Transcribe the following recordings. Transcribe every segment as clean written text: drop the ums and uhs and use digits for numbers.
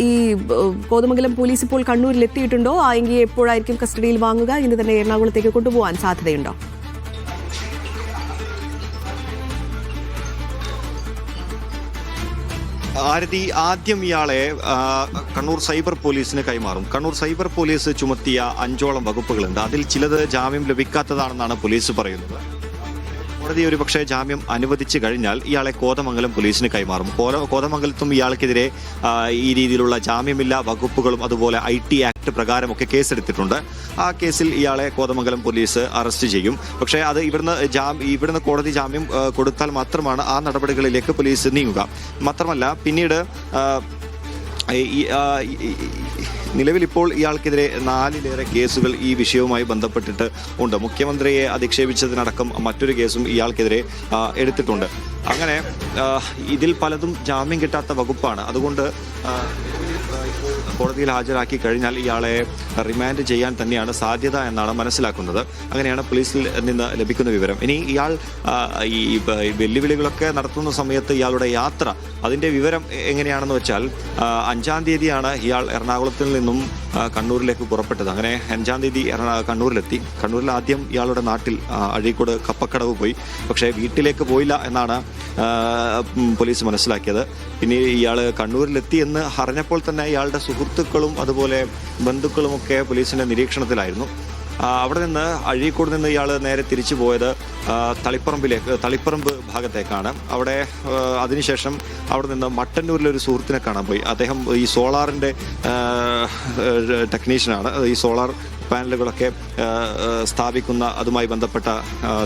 ഈ കോതമംഗലം പോലീസ് ഇപ്പോൾ കണ്ണൂരിൽ എത്തിയിട്ടുണ്ടോ? എങ്കിൽ എപ്പോഴായിരിക്കും കസ്റ്റഡിയിൽ വാങ്ങുക? ഇന്ന് തന്നെ എറണാകുളത്തേക്ക് കൊണ്ടുപോകാൻ സാധ്യതയുണ്ടോ? ആരതി, ആദ്യം ഇയാളെ കണ്ണൂർ സൈബർ പോലീസിന് കൈമാറും. കണ്ണൂർ സൈബർ പോലീസ് ചുമത്തിയ 5ഓളം വകുപ്പുകളുണ്ട്. അതിൽ ചിലത് ജാമ്യം ലഭിക്കാത്തതാണെന്നാണ് പോലീസ് പറയുന്നത്. കോടതി ഒരുപക്ഷെ ജാമ്യം അനുവദിച്ചു കഴിഞ്ഞാൽ ഇയാളെ കോതമംഗലം പോലീസിന് കൈമാറും. കോതമംഗലത്തും ഇയാൾക്കെതിരെ ഈ രീതിയിലുള്ള ജാമ്യമില്ലാ വകുപ്പുകളും അതുപോലെ IT ആക്ട് പ്രകാരമൊക്കെ കേസെടുത്തിട്ടുണ്ട്. ആ കേസിൽ ഇയാളെ കോതമംഗലം പോലീസ് അറസ്റ്റ് ചെയ്യും. പക്ഷേ അത് ഇവിടുന്ന് കോടതി ജാമ്യം കൊടുത്താൽ മാത്രമാണ് ആ നടപടികളിലേക്ക് പോലീസ് നീങ്ങുക. മാത്രമല്ല പിന്നീട് നിലവിലിപ്പോൾ ഇയാൾക്കെതിരെ 4ലേറെ കേസുകൾ ഈ വിഷയവുമായി ബന്ധപ്പെട്ടിട്ട് ഉണ്ട്. മുഖ്യമന്ത്രിയെ അധിക്ഷേപിച്ചതിനടക്കം മറ്റൊരു കേസും ഇയാൾക്കെതിരെ എടുത്തിട്ടുണ്ട്. അങ്ങനെ ഇതിൽ പലതും ജാമ്യം കിട്ടാത്ത വകുപ്പാണ്. അതുകൊണ്ട് കോടതിയിൽ ഹാജരാക്കി കഴിഞ്ഞാൽ ഇയാളെ റിമാൻഡ് ചെയ്യാൻ തന്നെയാണ് സാധ്യത എന്നാണ് മനസ്സിലാക്കുന്നത്. അങ്ങനെയാണ് പോലീസിൽ നിന്ന് ലഭിക്കുന്ന വിവരം. ഇനി ഇയാൾ ഈ വെല്ലുവിളികളൊക്കെ നടത്തുന്ന സമയത്ത് ഇയാളുടെ യാത്ര, അതിൻ്റെ വിവരം എങ്ങനെയാണെന്ന് വെച്ചാൽ 5-ാം തീയതിയാണ് ഇയാൾ എറണാകുളത്തിൽ നിന്നും കണ്ണൂരിലേക്ക് പുറപ്പെട്ടത്. അങ്ങനെ 5-ാം തീയതി കണ്ണൂരിലെത്തി. കണ്ണൂരിൽ ആദ്യം ഇയാളുടെ നാട്ടിൽ അഴീക്കോട് കപ്പക്കടവ് പോയി. പക്ഷേ വീട്ടിലേക്ക് പോയില്ല എന്നാണ് പോലീസ് മനസ്സിലാക്കിയത്. പിന്നെ ഇയാൾ കണ്ണൂരിലെത്തി എന്ന് അറിഞ്ഞപ്പോൾ തന്നെ ഇയാളുടെ സുഹൃത്തുക്കളും അതുപോലെ ബന്ധുക്കളുമൊക്കെ പോലീസിന്റെ നിരീക്ഷണത്തിലായിരുന്നു. അവിടെ നിന്ന് അഴീക്കോട് നിന്ന് ഇയാൾ നേരെ തിരിച്ചു പോയത് തളിപ്പറമ്പ് ഭാഗത്തേക്കാണ്. അവിടെ അതിനുശേഷം അവിടെ നിന്ന് മട്ടന്നൂരിലൊരു സുഹൃത്തിനെ കാണാൻ പോയി. അദ്ദേഹം ഈ സോളാറിൻ്റെ ടെക്നീഷ്യനാണ്. ഈ സോളാർ പാനലുകളൊക്കെ സ്ഥാപിക്കുന്ന അതുമായി ബന്ധപ്പെട്ട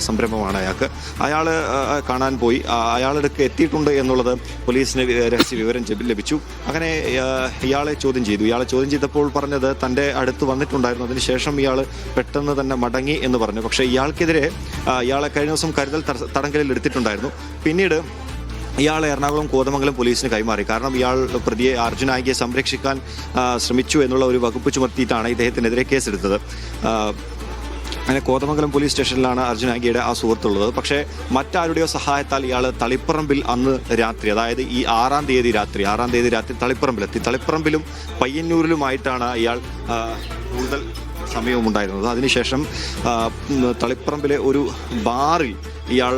സംരംഭമാണ് അയാൾക്ക്. അയാൾ കാണാൻ പോയി. അയാളെടുക്ക് എത്തിയിട്ടുണ്ട് എന്നുള്ളത് പോലീസിന് രഹസ്യ വിവരം ലഭിച്ചു. അങ്ങനെ ഇയാളെ ചോദ്യം ചെയ്തപ്പോൾ പറഞ്ഞത് തൻ്റെ അടുത്ത് വന്നിട്ടുണ്ടായിരുന്നു. അതിനുശേഷം ഇയാൾ പെട്ടെന്ന് തന്നെ മടങ്ങി എന്ന് പറഞ്ഞു. പക്ഷേ ഇയാൾക്കെതിരെ ഇയാളെ കഴിഞ്ഞ ദിവസം കരുതൽ തടങ്കലിൽ എടുത്തിട്ടുണ്ടായിരുന്നു. പിന്നീട് ഇയാളെ എറണാകുളം കോതമംഗലം പോലീസിന് കൈമാറി. കാരണം ഇയാൾ പ്രതിയെ അർജുനായികയെ സംരക്ഷിക്കാൻ ശ്രമിച്ചു എന്നുള്ള ഒരു വകുപ്പ് ചുമത്തിയിട്ടാണ് ഇദ്ദേഹത്തിനെതിരെ കേസെടുത്തത്. അങ്ങനെ കോതമംഗലം പോലീസ് സ്റ്റേഷനിലാണ് അർജുനായികയുടെ ആ സുഹൃത്തുള്ളത്. പക്ഷേ മറ്റാരുടെയോ സഹായത്താൽ ഇയാൾ തളിപ്പറമ്പിൽ അന്ന് രാത്രി, അതായത് ഈ 6-ാം തീയതി രാത്രി തളിപ്പറമ്പിലെത്തി. തളിപ്പറമ്പിലും പയ്യന്നൂരിലുമായിട്ടാണ് ഇയാൾ കൂടുതൽ സമയവും ഉണ്ടായിരുന്നത്. അതിനുശേഷം തളിപ്പറമ്പിലെ ഒരു ബാറിൽ ഇയാൾ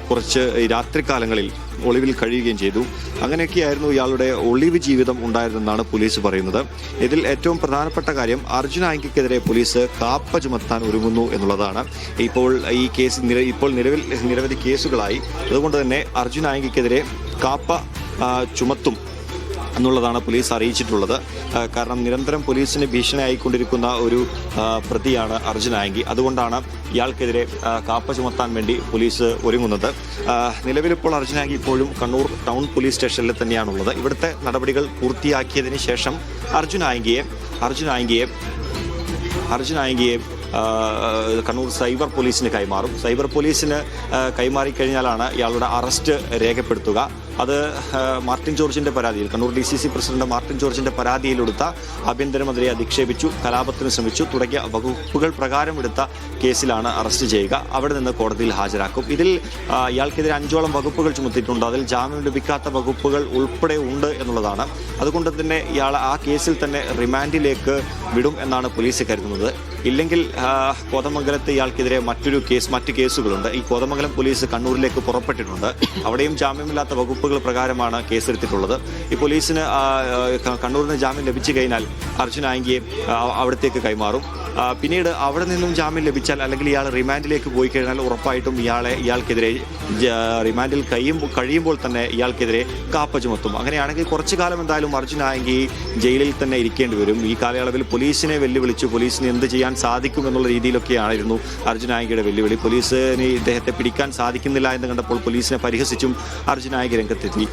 കുറച്ച് രാത്രികാലങ്ങളിൽ ഒളിവിൽ കഴിയുകയും ചെയ്തു. അങ്ങനെയൊക്കെയായിരുന്നു ഇയാളുടെ ഒളിവ് ജീവിതം ഉണ്ടായിരുന്നെന്നാണ് പോലീസ് പറയുന്നത്. ഇതിൽ ഏറ്റവും പ്രധാനപ്പെട്ട കാര്യം അർജുനായിക്കെതിരെ പോലീസ് കാപ്പ ചുമത്താൻ ഒരുങ്ങുന്നു എന്നുള്ളതാണ്. ഇപ്പോൾ ഈ കേസ് നിലവിൽ നിരവധി കേസുകളായി. അതുകൊണ്ട് തന്നെ അർജുനായിക്കെതിരെ കാപ്പ ചുമത്തും എന്നുള്ളതാണ് പോലീസ് അറിയിച്ചിട്ടുള്ളത്. കാരണം നിരന്തരം പോലീസിന് ഭീഷണിയായിക്കൊണ്ടിരിക്കുന്ന ഒരു പ്രതിയാണ് അർജുനായി. അതുകൊണ്ടാണ് ഇയാൾക്കെതിരെ കാപ്പ ചുമത്താൻ വേണ്ടി പോലീസ് ഒരുങ്ങുന്നത്. നിലവിലിപ്പോൾ അർജുനായി ഇപ്പോഴും കണ്ണൂർ ടൗൺ പോലീസ് സ്റ്റേഷനിൽ തന്നെയാണുള്ളത്. ഇവിടുത്തെ നടപടികൾ പൂർത്തിയാക്കിയതിന് ശേഷം അർജുനായിയെ കണ്ണൂർ സൈബർ പോലീസിന് കൈമാറും. സൈബർ പോലീസിന് കൈമാറിക്കഴിഞ്ഞാലാണ് ഇയാളുടെ അറസ്റ്റ് രേഖപ്പെടുത്തുക. അത് മാർട്ടിൻ ജോർജിൻ്റെ പരാതിയിൽ, കണ്ണൂർ DCC പ്രസിഡന്റ് മാർട്ടിൻ ജോർജിൻ്റെ പരാതിയിലെടുത്ത ആഭ്യന്തരമന്ത്രിയെ അധിക്ഷേപിച്ചു, കലാപത്തിന് ശ്രമിച്ചു തുടങ്ങിയ വകുപ്പുകൾ പ്രകാരം എടുത്ത കേസിലാണ് അറസ്റ്റ് ചെയ്യുക. അവിടെ നിന്ന് കോടതിയിൽ ഹാജരാക്കും. ഇതിൽ ഇയാൾക്കെതിരെ 5ഓളം വകുപ്പുകൾ ചുമത്തിയിട്ടുണ്ട്. അതിൽ ജാമ്യം ലഭിക്കാത്ത വകുപ്പുകൾ ഉൾപ്പെടെ ഉണ്ട് എന്നുള്ളതാണ്. അതുകൊണ്ട് തന്നെ ഇയാൾ ആ കേസിൽ തന്നെ റിമാൻഡിലേക്ക് വിടും എന്നാണ് പോലീസ് കരുതുന്നത്. ഇല്ലെങ്കിൽ കോതമംഗലത്ത് ഇയാൾക്കെതിരെ മറ്റ് കേസുകളുണ്ട്. ഈ കോതമംഗലം പോലീസ് കണ്ണൂരിലേക്ക് പുറപ്പെട്ടിട്ടുണ്ട്. അവിടെയും ജാമ്യമില്ലാത്ത വകുപ്പുകൾ പ്രകാരമാണ് കേസെടുത്തിട്ടുള്ളത്. ഈ പോലീസിന് കണ്ണൂരിന് ജാമ്യം ലഭിച്ചു കഴിഞ്ഞാൽ അർജുനായിയെ അവിടത്തേക്ക് കൈമാറും. പിന്നീട് അവിടെ നിന്നും ജാമ്യം ലഭിച്ചാൽ അല്ലെങ്കിൽ ഇയാൾ റിമാൻഡിലേക്ക് പോയി കഴിഞ്ഞാൽ ഉറപ്പായിട്ടും ഇയാൾക്കെതിരെ റിമാൻഡിൽ കഴിയുമ്പോൾ തന്നെ ഇയാൾക്കെതിരെ കാപ്പ ചുമത്തും. അങ്ങനെയാണെങ്കിൽ കുറച്ചു കാലം എന്തായാലും അർജുനായി ജയിലിൽ തന്നെ ഇരിക്കേണ്ടി വരും. ഈ കാലയളവിൽ പോലീസിനെ വെല്ലുവിളിച്ചു പോലീസിന് എന്ത് ചെയ്യാൻ സാധിക്കും എന്നുള്ള രീതിയിലൊക്കെയായിരുന്നു അർജുനായിയുടെ വെല്ലുവിളി. പോലീസിന് ഇദ്ദേഹത്തെ പിടിക്കാൻ സാധിക്കുന്നില്ല എന്ന് കണ്ടപ്പോൾ പോലീസിനെ പരിഹസിച്ചും അർജുനായി രംഗത്തെത്തി.